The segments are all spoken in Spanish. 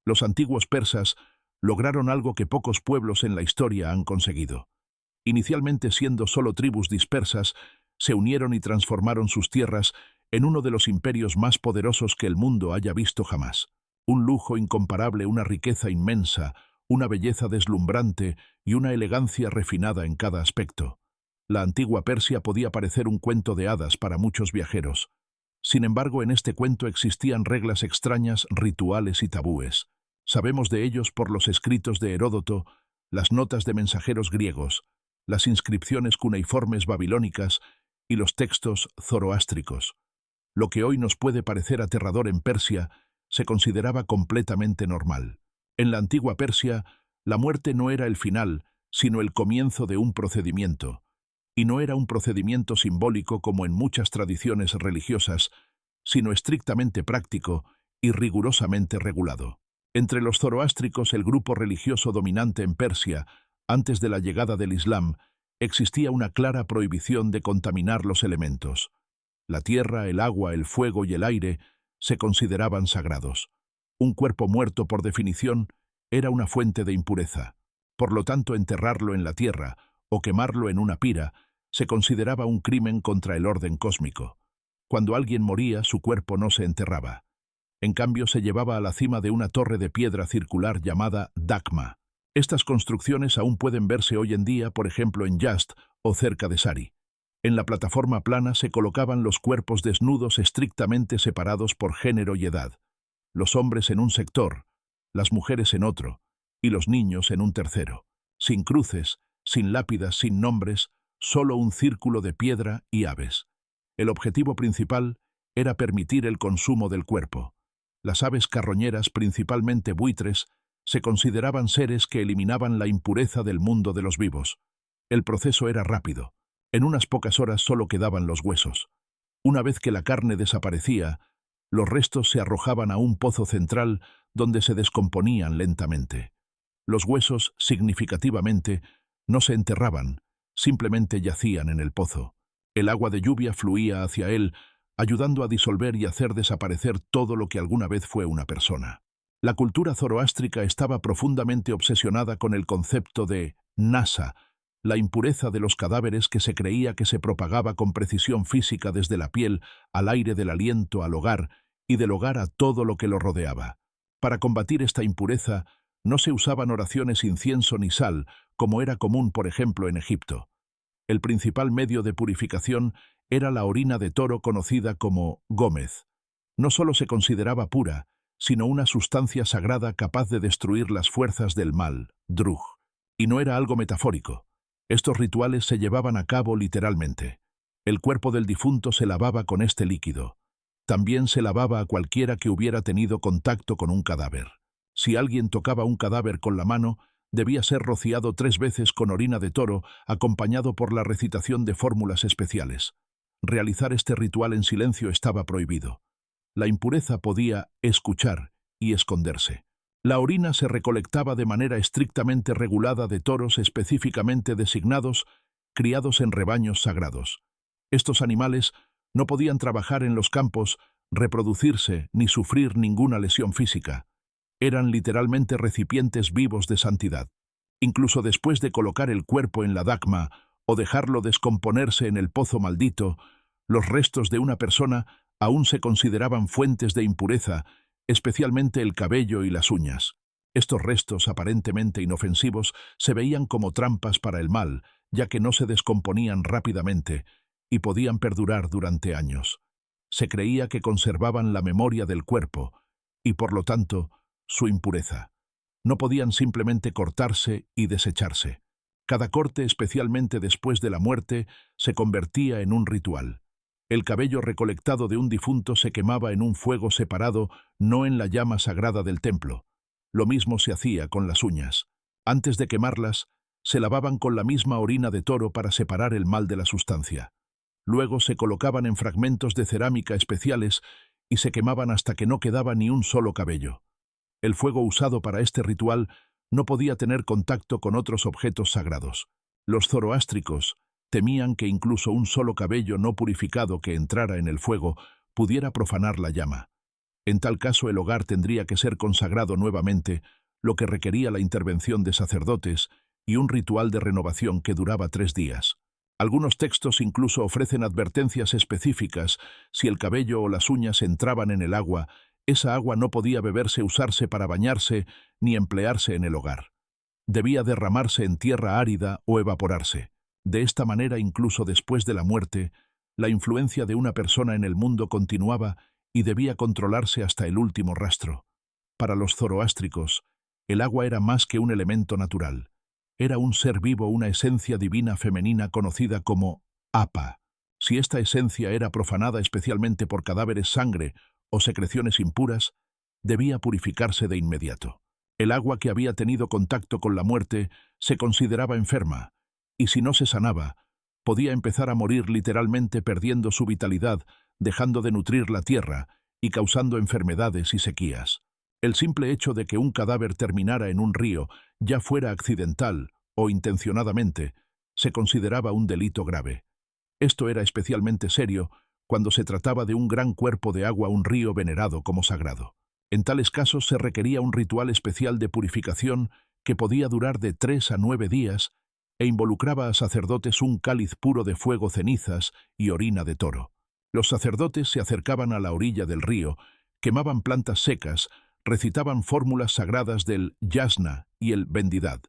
Los antiguos persas lograron algo que pocos pueblos en la historia han conseguido. Inicialmente siendo solo tribus dispersas, se unieron y transformaron sus tierras en uno de los imperios más poderosos que el mundo haya visto jamás. Un lujo incomparable, una riqueza inmensa, una belleza deslumbrante y una elegancia refinada en cada aspecto. La antigua Persia podía parecer un cuento de hadas para muchos viajeros. Sin embargo, en este cuento existían reglas extrañas, rituales y tabúes. Sabemos de ellos por los escritos de Heródoto, las notas de mensajeros griegos, las inscripciones cuneiformes babilónicas y los textos zoroástricos. Lo que hoy nos puede parecer aterrador en Persia se consideraba completamente normal. En la antigua Persia, la muerte no era el final, sino el comienzo de un procedimiento. Y no era un procedimiento simbólico como en muchas tradiciones religiosas, sino estrictamente práctico y rigurosamente regulado. Entre los zoroástricos, el grupo religioso dominante en Persia, antes de la llegada del Islam, existía una clara prohibición de contaminar los elementos. La tierra, el agua, el fuego y el aire se consideraban sagrados. Un cuerpo muerto, por definición, era una fuente de impureza. Por lo tanto, enterrarlo en la tierra o quemarlo en una pira se consideraba un crimen contra el orden cósmico. Cuando alguien moría, su cuerpo no se enterraba. En cambio, se llevaba a la cima de una torre de piedra circular llamada dakma. Estas construcciones aún pueden verse hoy en día, por ejemplo, en Yazd o cerca de Sari. En la plataforma plana se colocaban los cuerpos desnudos estrictamente separados por género y edad. Los hombres en un sector, las mujeres en otro, y los niños en un tercero. Sin cruces, sin lápidas, sin nombres, solo un círculo de piedra y aves. El objetivo principal era permitir el consumo del cuerpo. Las aves carroñeras, principalmente buitres, se consideraban seres que eliminaban la impureza del mundo de los vivos. El proceso era rápido. En unas pocas horas solo quedaban los huesos. Una vez que la carne desaparecía, los restos se arrojaban a un pozo central donde se descomponían lentamente. Los huesos, significativamente, no se enterraban, simplemente yacían en el pozo. El agua de lluvia fluía hacia él, ayudando a disolver y hacer desaparecer todo lo que alguna vez fue una persona. La cultura zoroástrica estaba profundamente obsesionada con el concepto de nasa, la impureza de los cadáveres que se creía que se propagaba con precisión física desde la piel al aire del aliento al hogar y del hogar a todo lo que lo rodeaba. Para combatir esta impureza, no se usaban oraciones, incienso ni sal, como era común, por ejemplo, en Egipto. El principal medio de purificación era la orina de toro conocida como gómez. No solo se consideraba pura, sino una sustancia sagrada capaz de destruir las fuerzas del mal, drug. Y no era algo metafórico. Estos rituales se llevaban a cabo literalmente. El cuerpo del difunto se lavaba con este líquido. También se lavaba a cualquiera que hubiera tenido contacto con un cadáver. Si alguien tocaba un cadáver con la mano, debía ser rociado 3 veces con orina de toro, acompañado por la recitación de fórmulas especiales. Realizar este ritual en silencio estaba prohibido. La impureza podía escuchar y esconderse. La orina se recolectaba de manera estrictamente regulada de toros específicamente designados, criados en rebaños sagrados. Estos animales no podían trabajar en los campos, reproducirse ni sufrir ninguna lesión física. Eran literalmente recipientes vivos de santidad. Incluso después de colocar el cuerpo en la dakma o dejarlo descomponerse en el pozo maldito, los restos de una persona aún se consideraban fuentes de impureza, especialmente el cabello y las uñas. Estos restos, aparentemente inofensivos, se veían como trampas para el mal, ya que no se descomponían rápidamente y podían perdurar durante años. Se creía que conservaban la memoria del cuerpo y, por lo tanto, su impureza. No podían simplemente cortarse y desecharse. Cada corte, especialmente después de la muerte, se convertía en un ritual. El cabello recolectado de un difunto se quemaba en un fuego separado, no en la llama sagrada del templo. Lo mismo se hacía con las uñas. Antes de quemarlas, se lavaban con la misma orina de toro para separar el mal de la sustancia. Luego se colocaban en fragmentos de cerámica especiales y se quemaban hasta que no quedaba ni un solo cabello. El fuego usado para este ritual no podía tener contacto con otros objetos sagrados. Los zoroástricos temían que incluso un solo cabello no purificado que entrara en el fuego pudiera profanar la llama. En tal caso, el hogar tendría que ser consagrado nuevamente, lo que requería la intervención de sacerdotes y un ritual de renovación que duraba 3 días. Algunos textos incluso ofrecen advertencias específicas. Si el cabello o las uñas entraban en el agua, esa agua no podía beberse, usarse para bañarse, ni emplearse en el hogar. Debía derramarse en tierra árida o evaporarse. De esta manera, incluso después de la muerte, la influencia de una persona en el mundo continuaba y debía controlarse hasta el último rastro. Para los zoroástricos, el agua era más que un elemento natural. Era un ser vivo, una esencia divina femenina conocida como Apa. Si esta esencia era profanada especialmente por cadáveres, sangre o secreciones impuras, debía purificarse de inmediato. El agua que había tenido contacto con la muerte se consideraba enferma, y si no se sanaba, podía empezar a morir, literalmente perdiendo su vitalidad, dejando de nutrir la tierra y causando enfermedades y sequías. El simple hecho de que un cadáver terminara en un río, ya fuera accidental o intencionadamente, se consideraba un delito grave. Esto era especialmente serio cuando se trataba de un gran cuerpo de agua, un río venerado como sagrado. En tales casos se requería un ritual especial de purificación que podía durar de 3 a 9 días e involucraba a sacerdotes, un cáliz puro de fuego, cenizas y orina de toro. Los sacerdotes se acercaban a la orilla del río, quemaban plantas secas, recitaban fórmulas sagradas del yasna y el vendidad,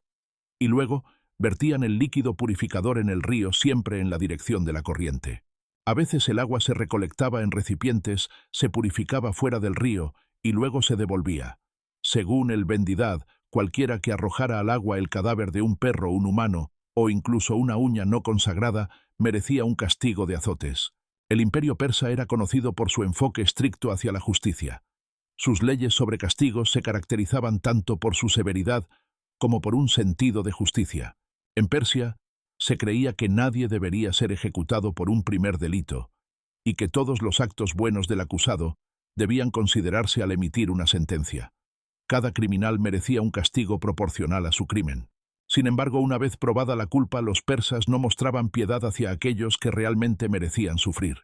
y luego vertían el líquido purificador en el río, siempre en la dirección de la corriente. A veces el agua se recolectaba en recipientes, se purificaba fuera del río y luego se devolvía. Según el vendidad, cualquiera que arrojara al agua el cadáver de un perro, un humano o incluso una uña no consagrada merecía un castigo de azotes. El imperio persa era conocido por su enfoque estricto hacia la justicia. Sus leyes sobre castigos se caracterizaban tanto por su severidad como por un sentido de justicia. En Persia, se creía que nadie debería ser ejecutado por un primer delito, y que todos los actos buenos del acusado debían considerarse al emitir una sentencia. Cada criminal merecía un castigo proporcional a su crimen. Sin embargo, una vez probada la culpa, los persas no mostraban piedad hacia aquellos que realmente merecían sufrir.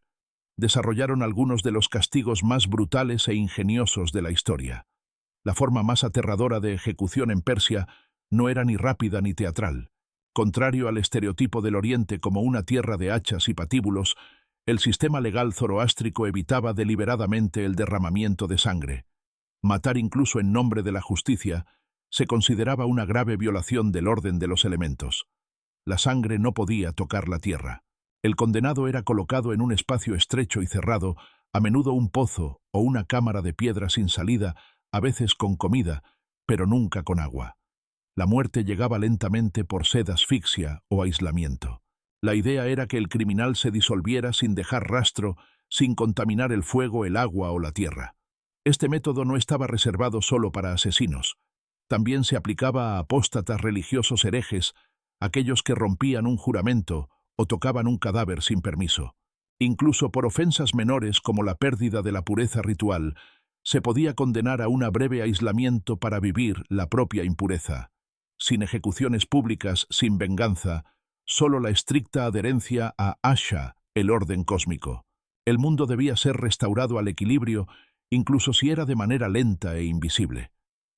Desarrollaron algunos de los castigos más brutales e ingeniosos de la historia. La forma más aterradora de ejecución en Persia no era ni rápida ni teatral. Contrario al estereotipo del Oriente como una tierra de hachas y patíbulos, el sistema legal zoroástrico evitaba deliberadamente el derramamiento de sangre. Matar incluso en nombre de la justicia se consideraba una grave violación del orden de los elementos. La sangre no podía tocar la tierra. El condenado era colocado en un espacio estrecho y cerrado, a menudo un pozo o una cámara de piedra sin salida, a veces con comida, pero nunca con agua. La muerte llegaba lentamente por sed, asfixia o aislamiento. La idea era que el criminal se disolviera sin dejar rastro, sin contaminar el fuego, el agua o la tierra. Este método no estaba reservado solo para asesinos. También se aplicaba a apóstatas, religiosos, herejes, aquellos que rompían un juramento o tocaban un cadáver sin permiso. Incluso por ofensas menores como la pérdida de la pureza ritual, se podía condenar a un breve aislamiento para vivir la propia impureza. Sin ejecuciones públicas, sin venganza, solo la estricta adherencia a Asha, el orden cósmico. El mundo debía ser restaurado al equilibrio, incluso si era de manera lenta e invisible.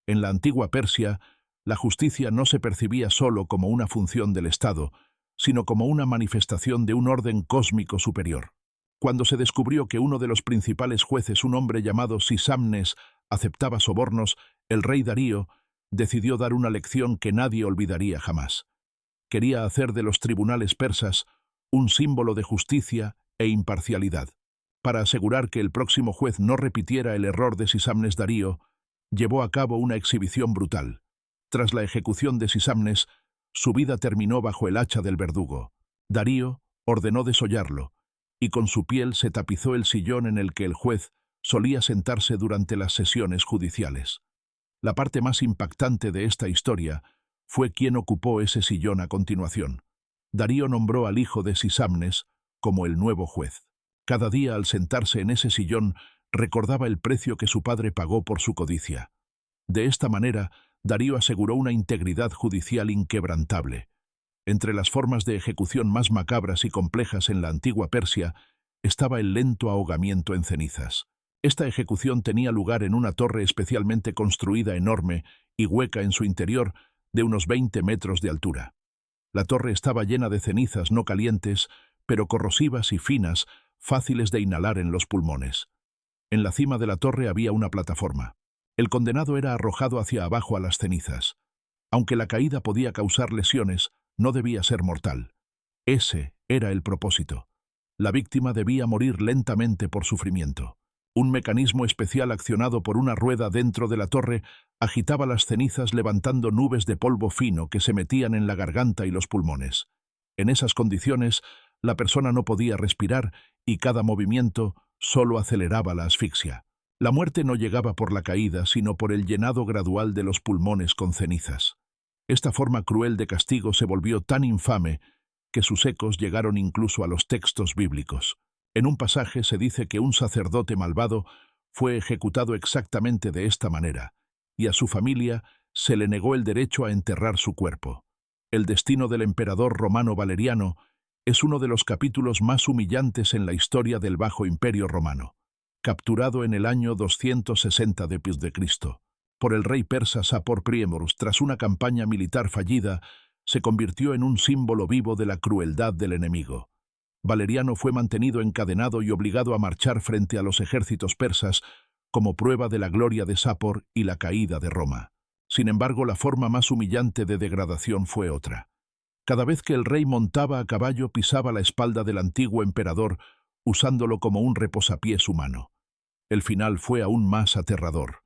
En la antigua Persia, la justicia no se percibía solo como una función del Estado, sino como una manifestación de un orden cósmico superior. Cuando se descubrió que uno de los principales jueces, un hombre llamado Sisamnes, aceptaba sobornos, el rey Darío decidió dar una lección que nadie olvidaría jamás. Quería hacer de los tribunales persas un símbolo de justicia e imparcialidad. Para asegurar que el próximo juez no repitiera el error de Sisamnes, Darío llevó a cabo una exhibición brutal. Tras la ejecución de Sisamnes, su vida terminó bajo el hacha del verdugo. Darío ordenó desollarlo, y con su piel se tapizó el sillón en el que el juez solía sentarse durante las sesiones judiciales. La parte más impactante de esta historia fue quién ocupó ese sillón a continuación. Darío nombró al hijo de Sisamnes como el nuevo juez. Cada día, al sentarse en ese sillón, recordaba el precio que su padre pagó por su codicia. De esta manera, Darío aseguró una integridad judicial inquebrantable. Entre las formas de ejecución más macabras y complejas en la antigua Persia estaba el lento ahogamiento en cenizas. Esta ejecución tenía lugar en una torre especialmente construida enorme y hueca en su interior de unos 20 metros de altura. La torre estaba llena de cenizas no calientes, pero corrosivas y finas, fáciles de inhalar en los pulmones. En la cima de la torre había una plataforma. El condenado era arrojado hacia abajo a las cenizas. Aunque la caída podía causar lesiones, no debía ser mortal. Ese era el propósito. La víctima debía morir lentamente por sufrimiento. Un mecanismo especial accionado por una rueda dentro de la torre agitaba las cenizas levantando nubes de polvo fino que se metían en la garganta y los pulmones. En esas condiciones, la persona no podía respirar y cada movimiento solo aceleraba la asfixia. La muerte no llegaba por la caída, sino por el llenado gradual de los pulmones con cenizas. Esta forma cruel de castigo se volvió tan infame que sus ecos llegaron incluso a los textos bíblicos. En un pasaje se dice que un sacerdote malvado fue ejecutado exactamente de esta manera, y a su familia se le negó el derecho a enterrar su cuerpo. El destino del emperador romano Valeriano es uno de los capítulos más humillantes en la historia del Bajo Imperio Romano. Capturado en el año 260 d.C. por el rey persa Sapor Priemorus tras una campaña militar fallida, se convirtió en un símbolo vivo de la crueldad del enemigo. Valeriano fue mantenido encadenado y obligado a marchar frente a los ejércitos persas como prueba de la gloria de Sapor y la caída de Roma. Sin embargo, la forma más humillante de degradación fue otra. Cada vez que el rey montaba a caballo pisaba la espalda del antiguo emperador, usándolo como un reposapiés humano. El final fue aún más aterrador.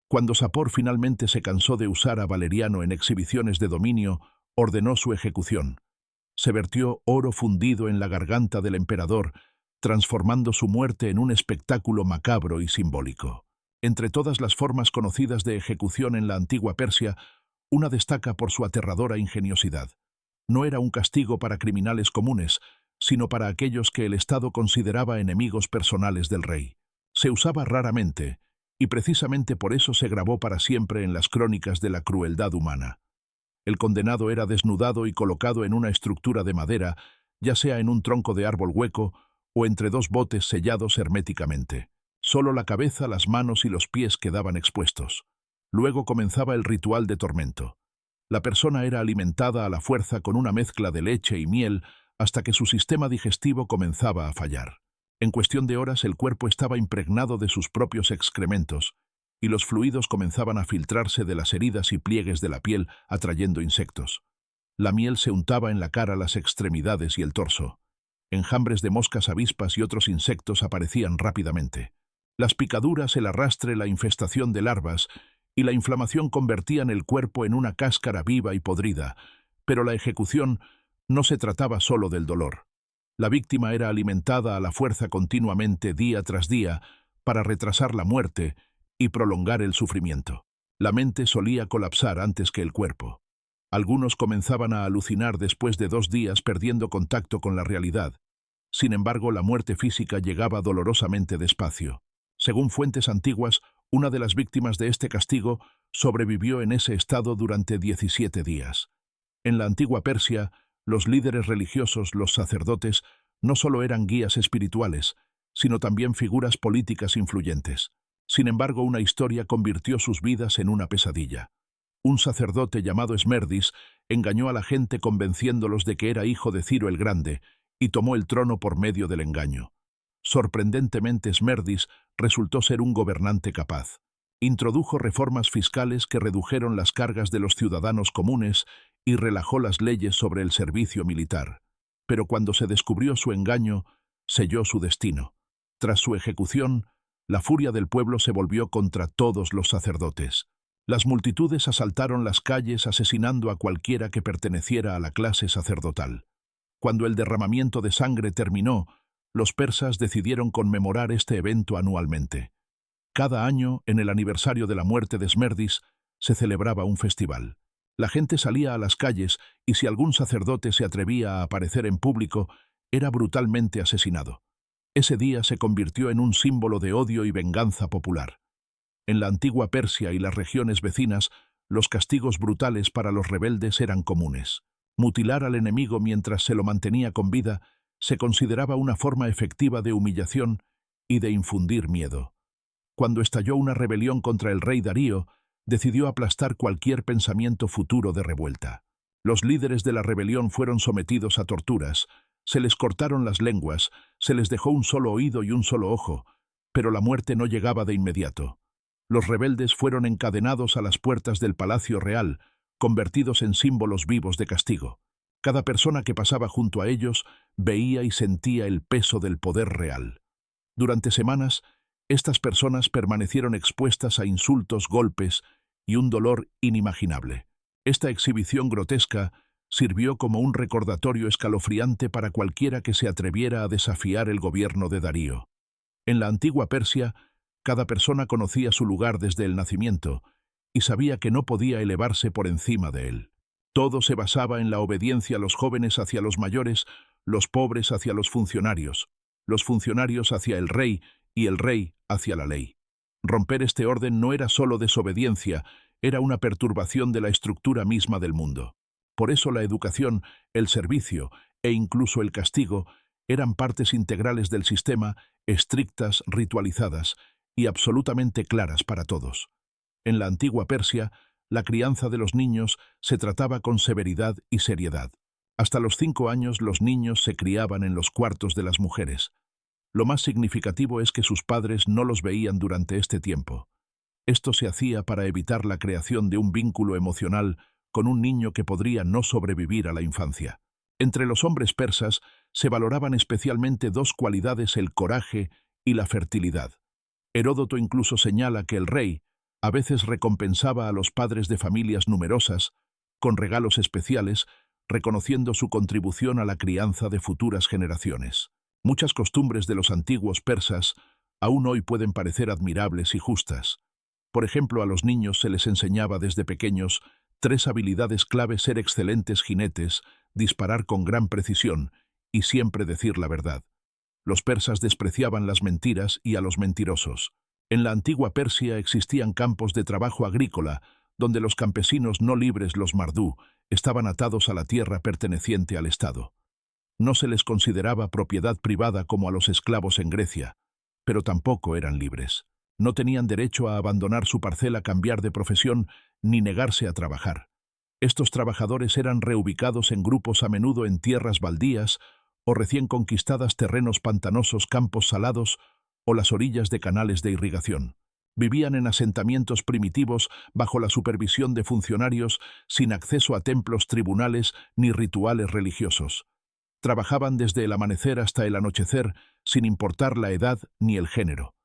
Cuando Sapor finalmente se cansó de usar a Valeriano en exhibiciones de dominio, ordenó su ejecución. Se vertió oro fundido en la garganta del emperador, transformando su muerte en un espectáculo macabro y simbólico. Entre todas las formas conocidas de ejecución en la antigua Persia, una destaca por su aterradora ingeniosidad. No era un castigo para criminales comunes, sino para aquellos que el Estado consideraba enemigos personales del rey. Se usaba raramente, y precisamente por eso se grabó para siempre en las crónicas de la crueldad humana. El condenado era desnudado y colocado en una estructura de madera, ya sea en un tronco de árbol hueco o entre dos botes sellados herméticamente. Solo la cabeza, las manos y los pies quedaban expuestos. Luego comenzaba el ritual de tormento. La persona era alimentada a la fuerza con una mezcla de leche y miel hasta que su sistema digestivo comenzaba a fallar. En cuestión de horas el cuerpo estaba impregnado de sus propios excrementos, y los fluidos comenzaban a filtrarse de las heridas y pliegues de la piel, atrayendo insectos. La miel se untaba en la cara, las extremidades y el torso. Enjambres de moscas, avispas y otros insectos aparecían rápidamente. Las picaduras, el arrastre, la infestación de larvas y la inflamación convertían el cuerpo en una cáscara viva y podrida, pero la ejecución no se trataba solo del dolor. La víctima era alimentada a la fuerza continuamente día tras día para retrasar la muerte y prolongar el sufrimiento. La mente solía colapsar antes que el cuerpo. Algunos comenzaban a alucinar después de 2 días perdiendo contacto con la realidad. Sin embargo, la muerte física llegaba dolorosamente despacio. Según fuentes antiguas, una de las víctimas de este castigo sobrevivió en ese estado durante 17 días. En la antigua Persia, los líderes religiosos, los sacerdotes, no solo eran guías espirituales, sino también figuras políticas influyentes. Sin embargo, una historia convirtió sus vidas en una pesadilla. Un sacerdote llamado Esmerdis engañó a la gente convenciéndolos de que era hijo de Ciro el Grande y tomó el trono por medio del engaño. Sorprendentemente, Esmerdis resultó ser un gobernante capaz. Introdujo reformas fiscales que redujeron las cargas de los ciudadanos comunes y relajó las leyes sobre el servicio militar. Pero cuando se descubrió su engaño, selló su destino. Tras su ejecución, la furia del pueblo se volvió contra todos los sacerdotes. Las multitudes asaltaron las calles asesinando a cualquiera que perteneciera a la clase sacerdotal. Cuando el derramamiento de sangre terminó, los persas decidieron conmemorar este evento anualmente. Cada año, en el aniversario de la muerte de Esmerdis, se celebraba un festival. La gente salía a las calles y si algún sacerdote se atrevía a aparecer en público, era brutalmente asesinado. Ese día se convirtió en un símbolo de odio y venganza popular. En la antigua Persia y las regiones vecinas, los castigos brutales para los rebeldes eran comunes. Mutilar al enemigo mientras se lo mantenía con vida se consideraba una forma efectiva de humillación y de infundir miedo. cuando estalló una rebelión contra el rey Darío, decidió aplastar cualquier pensamiento futuro de revuelta. Los líderes de la rebelión fueron sometidos a torturas, se les cortaron las lenguas, se les dejó un solo oído y un solo ojo, pero la muerte no llegaba de inmediato. Los rebeldes fueron encadenados a las puertas del Palacio Real, convertidos en símbolos vivos de castigo. Cada persona que pasaba junto a ellos veía y sentía el peso del poder real. Durante semanas, estas personas permanecieron expuestas a insultos, golpes y un dolor inimaginable. Esta exhibición grotesca sirvió como un recordatorio escalofriante para cualquiera que se atreviera a desafiar el gobierno de Darío. En la antigua Persia, cada persona conocía su lugar desde el nacimiento y sabía que no podía elevarse por encima de él. Todo se basaba en la obediencia, los jóvenes hacia los mayores, los pobres hacia los funcionarios hacia el rey y el rey hacia la ley. Romper este orden no era solo desobediencia, era una perturbación de la estructura misma del mundo. Por eso la educación, el servicio e incluso el castigo eran partes integrales del sistema, estrictas, ritualizadas y absolutamente claras para todos. En la antigua Persia, la crianza de los niños se trataba con severidad y seriedad. Hasta los 5 años los niños se criaban en los cuartos de las mujeres. Lo más significativo es que sus padres no los veían durante este tiempo. Esto se hacía para evitar la creación de un vínculo emocional con un niño que podría no sobrevivir a la infancia. Entre los hombres persas se valoraban especialmente 2 cualidades: el coraje y la fertilidad. Heródoto incluso señala que el rey a veces recompensaba a los padres de familias numerosas con regalos especiales, reconociendo su contribución a la crianza de futuras generaciones. Muchas costumbres de los antiguos persas aún hoy pueden parecer admirables y justas. Por ejemplo, a los niños se les enseñaba desde pequeños 3 habilidades clave: ser excelentes jinetes, disparar con gran precisión y siempre decir la verdad. Los persas despreciaban las mentiras y a los mentirosos. En la antigua Persia existían campos de trabajo agrícola, donde los campesinos no libres, los mardú, estaban atados a la tierra perteneciente al Estado. No se les consideraba propiedad privada como a los esclavos en Grecia, pero tampoco eran libres. No tenían derecho a abandonar su parcela, cambiar de profesión, ni negarse a trabajar. Estos trabajadores eran reubicados en grupos, a menudo en tierras baldías o recién conquistadas, terrenos pantanosos, campos salados o las orillas de canales de irrigación. Vivían en asentamientos primitivos bajo la supervisión de funcionarios, sin acceso a templos, tribunales ni rituales religiosos. Trabajaban desde el amanecer hasta el anochecer, sin importar la edad ni el género.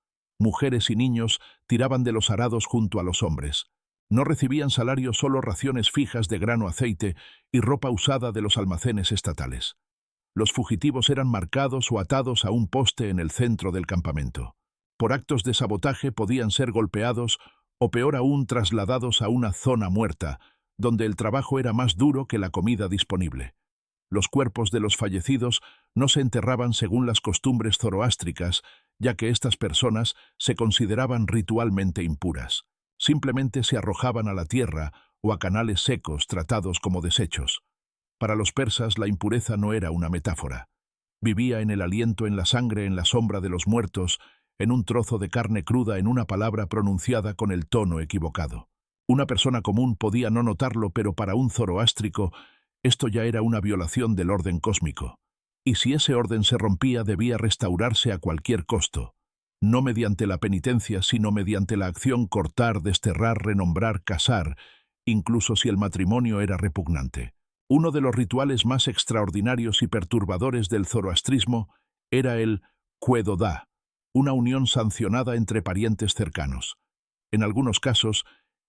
Mujeres y niños tiraban de los arados junto a los hombres. No recibían salario, solo raciones fijas de grano, aceite y ropa usada de los almacenes estatales. Los fugitivos eran marcados o atados a un poste en el centro del campamento. Por actos de sabotaje podían ser golpeados o, peor aún, trasladados a una zona muerta, donde el trabajo era más duro que la comida disponible. Los cuerpos de los fallecidos no se enterraban según las costumbres zoroástricas, ya que estas personas se consideraban ritualmente impuras. Simplemente se arrojaban a la tierra o a canales secos, tratados como desechos. Para los persas la impureza no era una metáfora. Vivía en el aliento, en la sangre, en la sombra de los muertos, en un trozo de carne cruda, en una palabra pronunciada con el tono equivocado. Una persona común podía no notarlo, pero para un zoroástrico esto ya era una violación del orden cósmico. Y si ese orden se rompía, debía restaurarse a cualquier costo. No mediante la penitencia, sino mediante la acción: cortar, desterrar, renombrar, casar, incluso si el matrimonio era repugnante. Uno de los rituales más extraordinarios y perturbadores del zoroastrismo era el Kuedodá, una unión sancionada entre parientes cercanos. En algunos casos,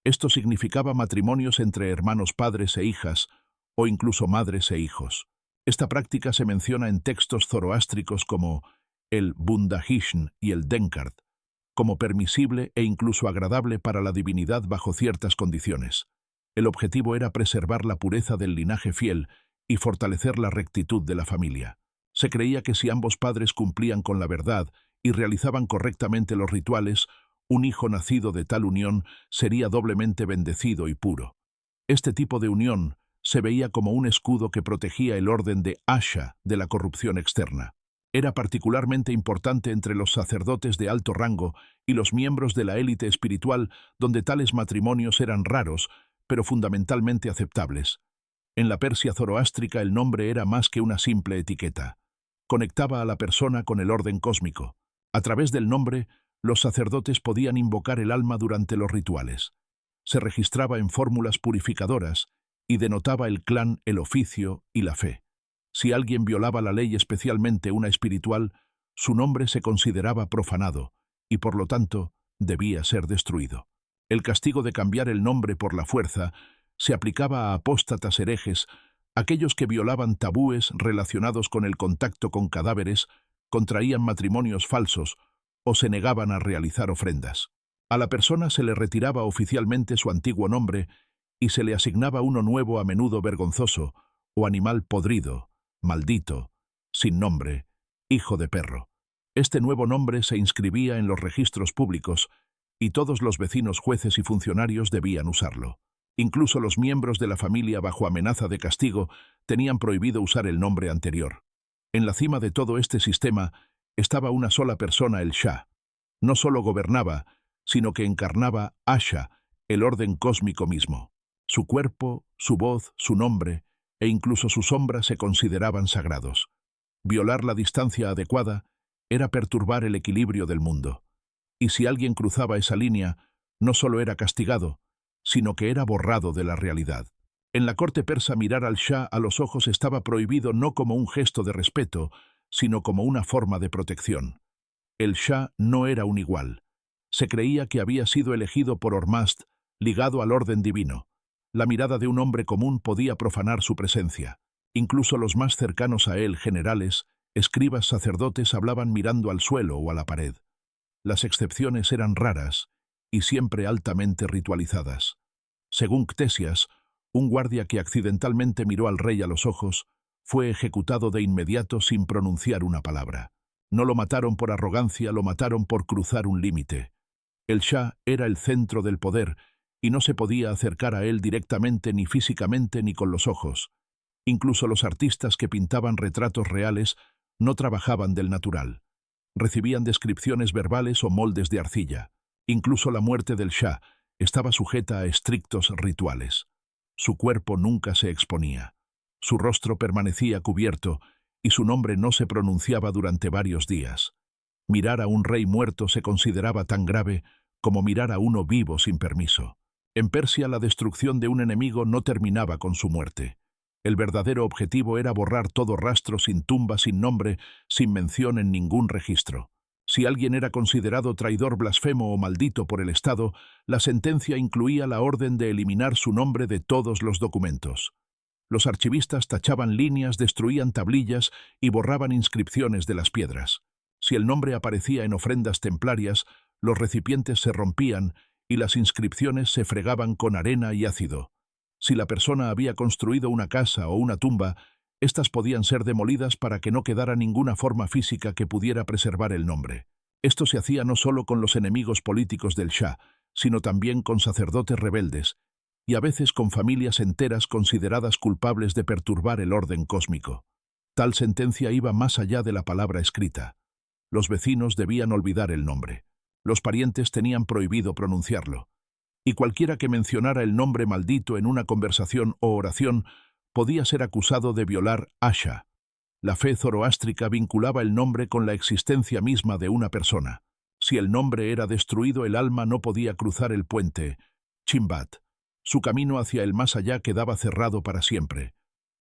esto significaba matrimonios entre hermanos, padres e hijas, o incluso madres e hijos. Esta práctica se menciona en textos zoroástricos como el Bundahishn y el Denkard, como permisible e incluso agradable para la divinidad bajo ciertas condiciones. El objetivo era preservar la pureza del linaje fiel y fortalecer la rectitud de la familia. Se creía que si ambos padres cumplían con la verdad y realizaban correctamente los rituales, un hijo nacido de tal unión sería doblemente bendecido y puro. Este tipo de unión se veía como un escudo que protegía el orden de Asha de la corrupción externa. Era particularmente importante entre los sacerdotes de alto rango y los miembros de la élite espiritual, donde tales matrimonios eran raros, pero fundamentalmente aceptables. En la Persia zoroástrica el nombre era más que una simple etiqueta. Conectaba a la persona con el orden cósmico. A través del nombre, los sacerdotes podían invocar el alma durante los rituales. Se registraba en fórmulas purificadoras y denotaba el clan, el oficio y la fe. Si alguien violaba la ley, especialmente una espiritual, su nombre se consideraba profanado y, por lo tanto, debía ser destruido. El castigo de cambiar el nombre por la fuerza se aplicaba a apóstatas herejes, aquellos que violaban tabúes relacionados con el contacto con cadáveres, contraían matrimonios falsos o se negaban a realizar ofrendas. A la persona se le retiraba oficialmente su antiguo nombre y se le asignaba uno nuevo, a menudo vergonzoso, o animal podrido, maldito, sin nombre, hijo de perro. Este nuevo nombre se inscribía en los registros públicos y todos los vecinos, jueces y funcionarios debían usarlo. Incluso los miembros de la familia, bajo amenaza de castigo, tenían prohibido usar el nombre anterior. En la cima de todo este sistema estaba una sola persona, el Shah. No solo gobernaba, sino que encarnaba Asha, el orden cósmico mismo. Su cuerpo, su voz, su nombre e incluso su sombra se consideraban sagrados. Violar la distancia adecuada era perturbar el equilibrio del mundo. Y si alguien cruzaba esa línea, no solo era castigado, sino que era borrado de la realidad. En la corte persa, mirar al Shah a los ojos estaba prohibido, no como un gesto de respeto, sino como una forma de protección. El Shah no era un igual. Se creía que había sido elegido por Ormazd, ligado al orden divino. La mirada de un hombre común podía profanar su presencia. Incluso los más cercanos a él, generales, escribas, sacerdotes, hablaban mirando al suelo o a la pared. Las excepciones eran raras y siempre altamente ritualizadas. Según Ctesias, un guardia que accidentalmente miró al rey a los ojos fue ejecutado de inmediato sin pronunciar una palabra. No lo mataron por arrogancia, lo mataron por cruzar un límite. El Shah era el centro del poder y no se podía acercar a él directamente, ni físicamente ni con los ojos. Incluso los artistas que pintaban retratos reales no trabajaban del natural. Recibían descripciones verbales o moldes de arcilla. Incluso la muerte del Shah estaba sujeta a estrictos rituales. Su cuerpo nunca se exponía. Su rostro permanecía cubierto y su nombre no se pronunciaba durante varios días. Mirar a un rey muerto se consideraba tan grave como mirar a uno vivo sin permiso. En Persia, la destrucción de un enemigo no terminaba con su muerte. El verdadero objetivo era borrar todo rastro, sin tumba, sin nombre, sin mención en ningún registro. Si alguien era considerado traidor, blasfemo o maldito por el Estado, la sentencia incluía la orden de eliminar su nombre de todos los documentos. Los archivistas tachaban líneas, destruían tablillas y borraban inscripciones de las piedras. Si el nombre aparecía en ofrendas templarias, los recipientes se rompían y las inscripciones se fregaban con arena y ácido. Si la persona había construido una casa o una tumba, estas podían ser demolidas para que no quedara ninguna forma física que pudiera preservar el nombre. Esto se hacía no solo con los enemigos políticos del Shah, sino también con sacerdotes rebeldes, y a veces con familias enteras consideradas culpables de perturbar el orden cósmico. Tal sentencia iba más allá de la palabra escrita. Los vecinos debían olvidar el nombre. Los parientes tenían prohibido pronunciarlo. Y cualquiera que mencionara el nombre maldito en una conversación o oración podía ser acusado de violar Asha. La fe zoroástrica vinculaba el nombre con la existencia misma de una persona. Si el nombre era destruido, el alma no podía cruzar el puente, Chimbat. Su camino hacia el más allá quedaba cerrado para siempre.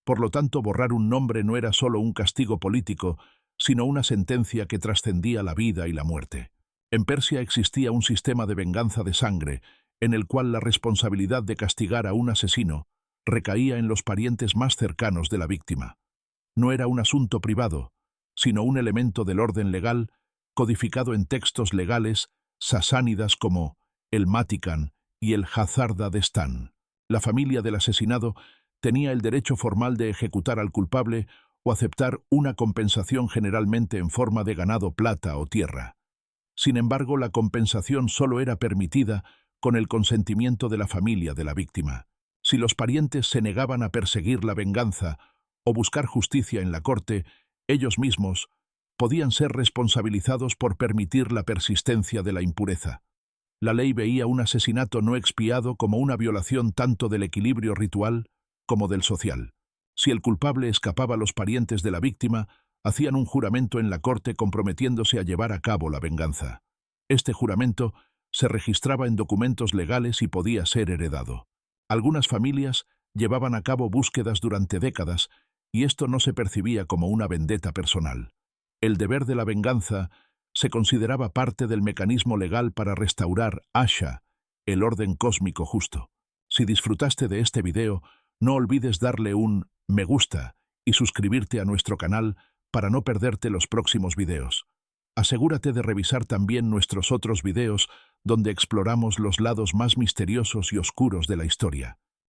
Por lo tanto, borrar un nombre no era solo un castigo político, sino una sentencia que trascendía la vida y la muerte. En Persia existía un sistema de venganza de sangre, en el cual la responsabilidad de castigar a un asesino recaía en los parientes más cercanos de la víctima. No era un asunto privado, sino un elemento del orden legal, codificado en textos legales sasánidas como el Matikan y el Hazardadestán. La familia del asesinado tenía el derecho formal de ejecutar al culpable o aceptar una compensación, generalmente en forma de ganado, plata o tierra. Sin embargo, la compensación solo era permitida con el consentimiento de la familia de la víctima. Si los parientes se negaban a perseguir la venganza o buscar justicia en la corte, ellos mismos podían ser responsabilizados por permitir la persistencia de la impureza. La ley veía un asesinato no expiado como una violación tanto del equilibrio ritual como del social. Si el culpable escapaba, los parientes de la víctima hacían un juramento en la corte comprometiéndose a llevar a cabo la venganza. Este juramento se registraba en documentos legales y podía ser heredado. Algunas familias llevaban a cabo búsquedas durante décadas y esto no se percibía como una vendetta personal. El deber de la venganza se consideraba parte del mecanismo legal para restaurar Asha, el orden cósmico justo. Si disfrutaste de este video, no olvides darle un me gusta y suscribirte a nuestro canal para no perderte los próximos videos. Asegúrate de revisar también nuestros otros videos donde exploramos los lados más misteriosos y oscuros de la historia.